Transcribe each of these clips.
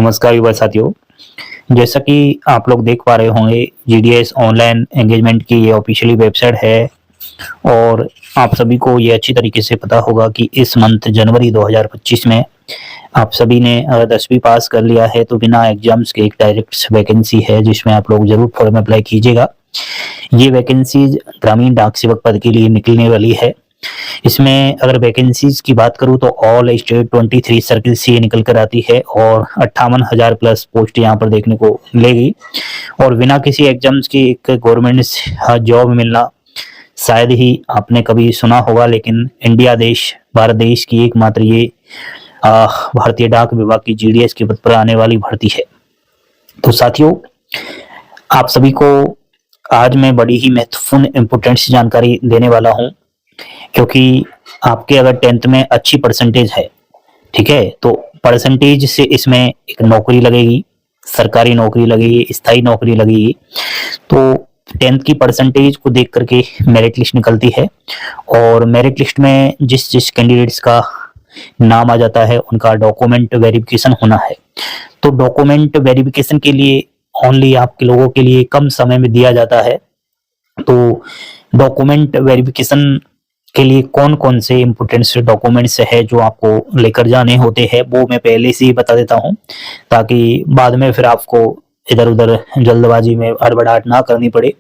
नमस्कार युवा साथियों। जैसा कि आप लोग देख पा रहे होंगे, जीडीएस ऑनलाइन एंगेजमेंट की ये ऑफिशियली वेबसाइट है और आप सभी को ये अच्छी तरीके से पता होगा कि इस मंथ जनवरी 2025 में आप सभी ने अगर 10वीं पास कर लिया है तो बिना एग्जाम्स के एक डायरेक्ट वैकेंसी है जिसमें आप लोग जरूर फॉर्म अप्लाई कीजिएगा। ये वैकेंसी ग्रामीण डाक सेवक पद के लिए निकलने वाली है। इसमें अगर वैकेंसीज की बात करूं तो ऑल स्टेट 23 सर्किल से निकल कर आती है और 58,000 प्लस पोस्ट यहाँ पर देखने को मिलेगी और बिना किसी एग्जाम्स की एक गवर्नमेंट जॉब मिलना शायद ही आपने कभी सुना होगा, लेकिन इंडिया देश भारत देश की एकमात्र ये भारतीय डाक विभाग की जीडीएस के पद पर आने वाली भर्ती है। तो साथियों, आप सभी को आज मैं बड़ी ही महत्वपूर्ण इंपोर्टेंट जानकारी देने वाला हूं, क्योंकि आपके अगर 10th में अच्छी परसेंटेज है, ठीक है, तो परसेंटेज से इसमें एक नौकरी लगेगी, सरकारी नौकरी लगेगी, स्थायी नौकरी लगेगी। तो 10th की परसेंटेज को देख करके मेरिट लिस्ट निकलती है और मेरिट लिस्ट में जिस जिस कैंडिडेट्स का नाम आ जाता है उनका डॉक्यूमेंट वेरिफिकेशन होना है। तो डॉक्यूमेंट वेरिफिकेशन के लिए ओनली आपके लोगों के लिए कम समय में दिया जाता है। तो डॉक्यूमेंट वेरिफिकेशन के लिए कौन कौन से इंपोर्टेंट डॉक्यूमेंट्स है जो आपको लेकर जाने होते हैं वो मैं पहले से ही बता देता हूं, ताकि बाद में फिर आपको इधर उधर जल्दबाजी में हड़बड़ाहट ना करनी पड़े।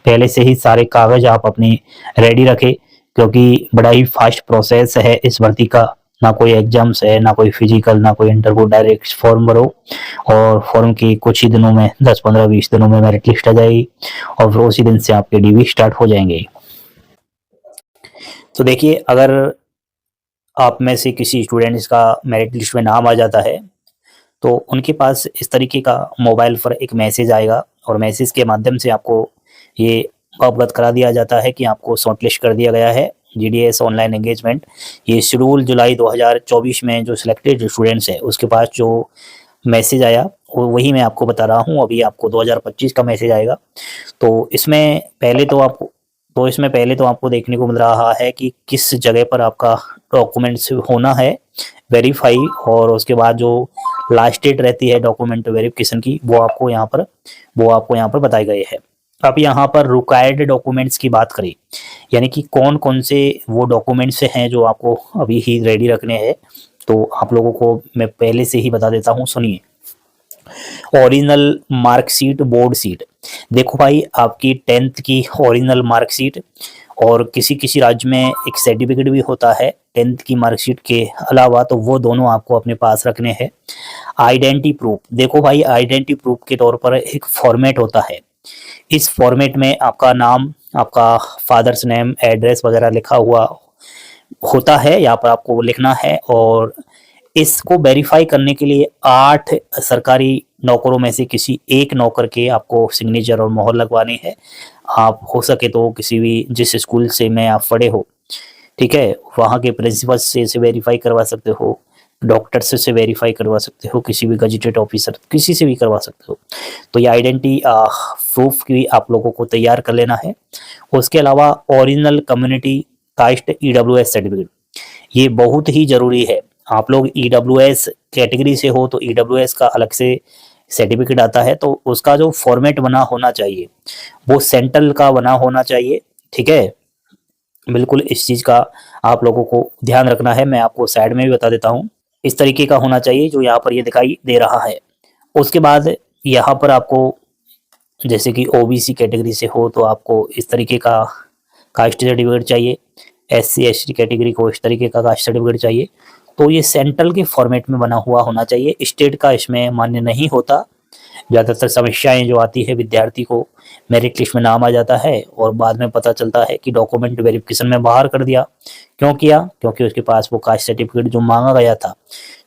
पहले से ही सारे कागज आप अपने रेडी रखें, क्योंकि बड़ा ही फास्ट प्रोसेस है इस भर्ती का। ना कोई एग्जाम्स है, ना कोई फिजिकल, ना कोई इंटरव्यू, डायरेक्ट फॉर्म भरो और फॉर्म के कुछ ही दिनों में 10, 15, 20 दिनों में मेरिट लिस्ट आ जाएगी और फिर उसी दिन से आपके डीवी स्टार्ट हो जाएंगे। तो देखिए, अगर आप में से किसी स्टूडेंट्स का मेरिट लिस्ट में नाम आ जाता है तो उनके पास इस तरीके का मोबाइल पर एक मैसेज आएगा और मैसेज के माध्यम से आपको ये अवगत करा दिया जाता है कि आपको शॉर्टलिस्ट कर दिया गया है जीडीएस ऑनलाइन एंगेजमेंट। ये शेड्यूल जुलाई 2024 में जो सिलेक्टेड स्टूडेंट्स है उसके पास जो मैसेज आया वो वही मैं आपको बता रहा हूँ। अभी आपको 2025 का मैसेज आएगा। तो इसमें पहले तो आपको देखने को मिल रहा है कि किस जगह पर आपका डॉक्यूमेंट्स होना है वेरीफाई, और उसके बाद जो लास्ट डेट रहती है डॉक्यूमेंट वेरिफिकेशन की वो आपको यहाँ पर बताए गए हैं। अब यहाँ पर रिक्वायर्ड डॉक्यूमेंट्स की बात करें, यानी कि कौन कौन से वो डॉक्यूमेंट्स हैं जो आपको अभी ही रेडी रखने हैं, तो आप लोगों को मैं पहले से ही बता देता हूँ, सुनिए। Original marksheet, board seat. देखो भाई, आपकी 10th की ओरिजिनल मार्कशीट और किसी किसी राज्य में एक सर्टिफिकेट भी होता है 10th की मार्कशीट के अलावा, तो वो दोनों आपको अपने पास रखने हैं। Identity proof. देखो भाई, आइडेंटिटी प्रूफ के तौर पर एक फॉर्मेट होता है। इस फॉर्मेट में आपका नाम, आपका फादर्स नेम, एड्रेस वगैरह लिखा हुआ होता है, यहाँ पर आपको लिखना है। और इसको वेरीफाई करने के लिए 8 सरकारी नौकरों में से किसी एक नौकर के आपको सिग्नेचर और मोहर लगवानी है। आप हो सके तो किसी भी जिस स्कूल से में आप पढ़े हो, ठीक है, वहाँ के प्रिंसिपल से इसे वेरीफाई करवा सकते हो, डॉक्टर से वेरीफाई करवा सकते हो, किसी भी गजेटेड ऑफिसर किसी से भी करवा सकते हो। तो ये आइडेंटिटी प्रूफ की आप लोगों को तैयार कर लेना है। उसके अलावा original community caste EWS certificate, ये बहुत ही जरूरी है। आप लोग ईडब्ल्यूएस कैटेगरी से हो तो ईडब्ल्यूएस का अलग से सर्टिफिकेट आता है, तो उसका जो फॉर्मेट बना होना चाहिए वो सेंट्रल का बना होना चाहिए, ठीक है। बिल्कुल इस चीज का आप लोगों को ध्यान रखना है। मैं आपको साइड में भी बता देता हूँ, इस तरीके का होना चाहिए जो यहाँ पर ये दिखाई दे रहा है। उसके बाद यहाँ पर आपको, जैसे कि ओबीसी कैटेगरी से हो तो आपको इस तरीके का कास्ट सर्टिफिकेट चाहिए, SC ST कैटेगरी को इस तरीके का कास्ट सर्टिफिकेट चाहिए। तो ये सेंट्रल के फॉर्मेट में बना हुआ होना चाहिए, स्टेट का इसमें मान्य नहीं होता। ज़्यादातर समस्याएं जो आती है, विद्यार्थी को मेरिट लिस्ट में नाम आ जाता है और बाद में पता चलता है कि डॉक्यूमेंट वेरिफिकेशन में बाहर कर दिया। क्यों किया? क्योंकि उसके पास वो कास्ट सर्टिफिकेट जो मांगा गया था,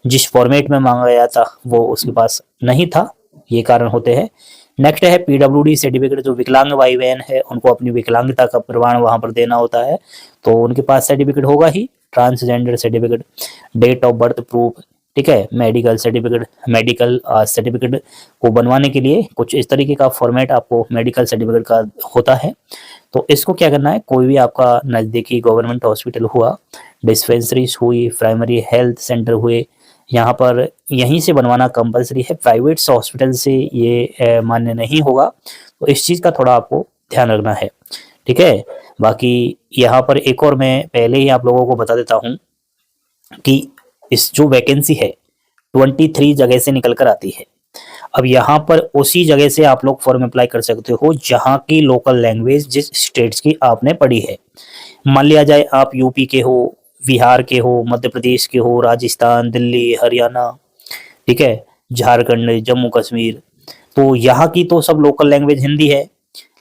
जिस फॉर्मेट में मांगा गया था, वो उसके पास नहीं था। ये कारण होते हैं। नेक्स्ट है PWD सर्टिफिकेट। जो विकलांग भाई बहन है उनको अपनी विकलांगता का प्रमाण वहां पर देना होता है, तो उनके पास सर्टिफिकेट होगा ही। Transgender certificate, date of birth proof, ठीक है, मेडिकल सर्टिफिकेट को बनवाने के लिए कुछ इस तरीके का फॉर्मेट आपको मेडिकल सर्टिफिकेट का होता है। तो इसको क्या करना है, कोई भी आपका नज़दीकी गवर्नमेंट हॉस्पिटल हुआ, डिस्पेंसरीज हुई, प्राइमरी हेल्थ सेंटर हुए, यहाँ पर यहीं से बनवाना कंपलसरी है, प्राइवेट हॉस्पिटल से ये मान्य नहीं होगा। तो इस चीज़ का थोड़ा आपको ध्यान रखना है, ठीक है। बाकी यहाँ पर एक और मैं पहले ही आप लोगों को बता देता हूँ कि इस जो वैकेंसी है 23 जगह से निकल कर आती है। अब यहाँ पर उसी जगह से आप लोग फॉर्म अप्लाई कर सकते हो जहाँ की लोकल लैंग्वेज जिस स्टेट्स की आपने पढ़ी है। मान लिया जाए आप यूपी के हो, बिहार के हो, मध्य प्रदेश के हो, राजस्थान, दिल्ली, हरियाणा, ठीक है, झारखंड, जम्मू कश्मीर, तो यहाँ की तो सब लोकल लैंग्वेज हिंदी है।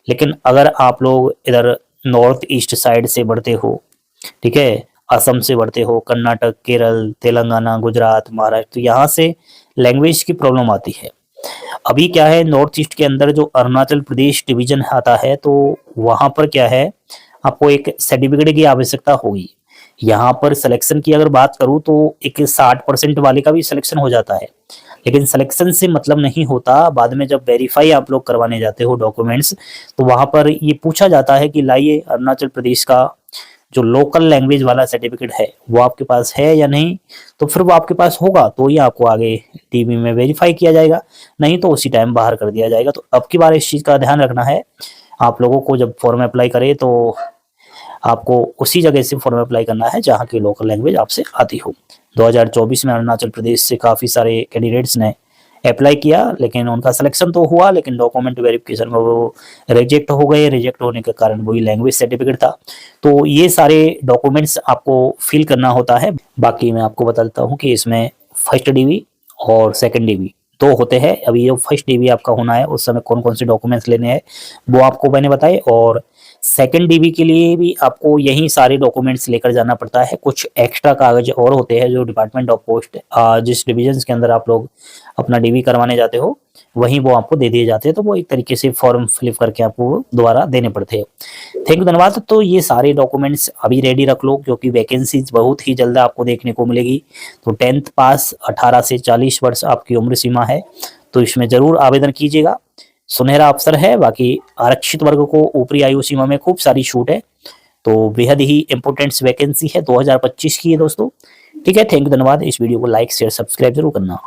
लेकिन अगर आप लोग इधर नॉर्थ ईस्ट साइड से बढ़ते हो, ठीक है, असम से बढ़ते हो, कर्नाटक, केरल, तेलंगाना, गुजरात, महाराष्ट्र, तो यहाँ से लैंग्वेज की प्रॉब्लम आती है। अभी क्या है, नॉर्थ ईस्ट के अंदर जो अरुणाचल प्रदेश डिवीजन आता है, तो वहां पर क्या है, आपको एक सर्टिफिकेट की आवश्यकता होगी। यहाँ पर सिलेक्शन की अगर बात करूँ तो एक 60% वाले का भी सिलेक्शन हो जाता है, लेकिन सिलेक्शन से मतलब नहीं होता। बाद में जब वेरीफाई आप लोग करवाने जाते हो डॉक्यूमेंट्स, तो वहां पर ये पूछा जाता है कि लाइए अरुणाचल प्रदेश का जो लोकल लैंग्वेज वाला सर्टिफिकेट है वो आपके पास है या नहीं। तो फिर वो आपके पास होगा तो ही आपको आगे टीवी में वेरीफाई किया जाएगा, नहीं तो उसी टाइम बाहर कर दिया जाएगा। तो अब की बार इस चीज़ का ध्यान रखना है आप लोगों को, जब फॉर्म अप्लाई करें तो आपको उसी जगह से फॉर्म अप्लाई करना है जहाँ की लोकल लैंग्वेज आपसे आती हो। 2024 में अरुणाचल प्रदेश से काफ़ी सारे कैंडिडेट्स ने अप्लाई किया, लेकिन उनका सिलेक्शन तो हुआ, लेकिन डॉक्यूमेंट वेरिफिकेशन में वो रिजेक्ट हो गए। रिजेक्ट होने के कारण वही लैंग्वेज सर्टिफिकेट था। तो ये सारे डॉक्यूमेंट्स आपको फिल करना होता है। बाकी मैं आपको बता देता हूँ कि इसमें फर्स्ट डीवी और सेकंड डीवी दो होते हैं। अभी जो फर्स्ट डीवी आपका होना है उस समय कौन कौन से डॉक्यूमेंट्स लेने हैं वो आपको मैंने बताए, और सेकंड डीवी के लिए भी आपको यही सारे डॉक्यूमेंट्स लेकर जाना पड़ता है। कुछ एक्स्ट्रा कागज और होते हैं जो डिपार्टमेंट ऑफ पोस्ट जिस डिविजन के अंदर आप लोग अपना डीवी करवाने जाते हो वहीं वो आपको दे दिए जाते हैं। तो वो एक तरीके से फॉर्म फिलअप करके आपको दोबारा देने पड़ते हैं। थैंक यू, धन्यवाद। तो ये सारे डॉक्यूमेंट्स अभी रेडी रख लो क्योंकि वैकेंसीज बहुत ही जल्द आपको देखने को मिलेगी। तो 10th पास 18 से 40 वर्ष आपकी उम्र सीमा है, तो इसमें जरूर आवेदन कीजिएगा। सुनहरा अवसर है। बाकी आरक्षित वर्ग को ऊपरी आयु सीमा में खूब सारी छूट है, तो बेहद ही इंपोर्टेंट वैकेंसी है 2025 की है दोस्तों। ठीक है, थैंक यू, धन्यवाद। इस वीडियो को लाइक शेयर सब्सक्राइब जरूर करना।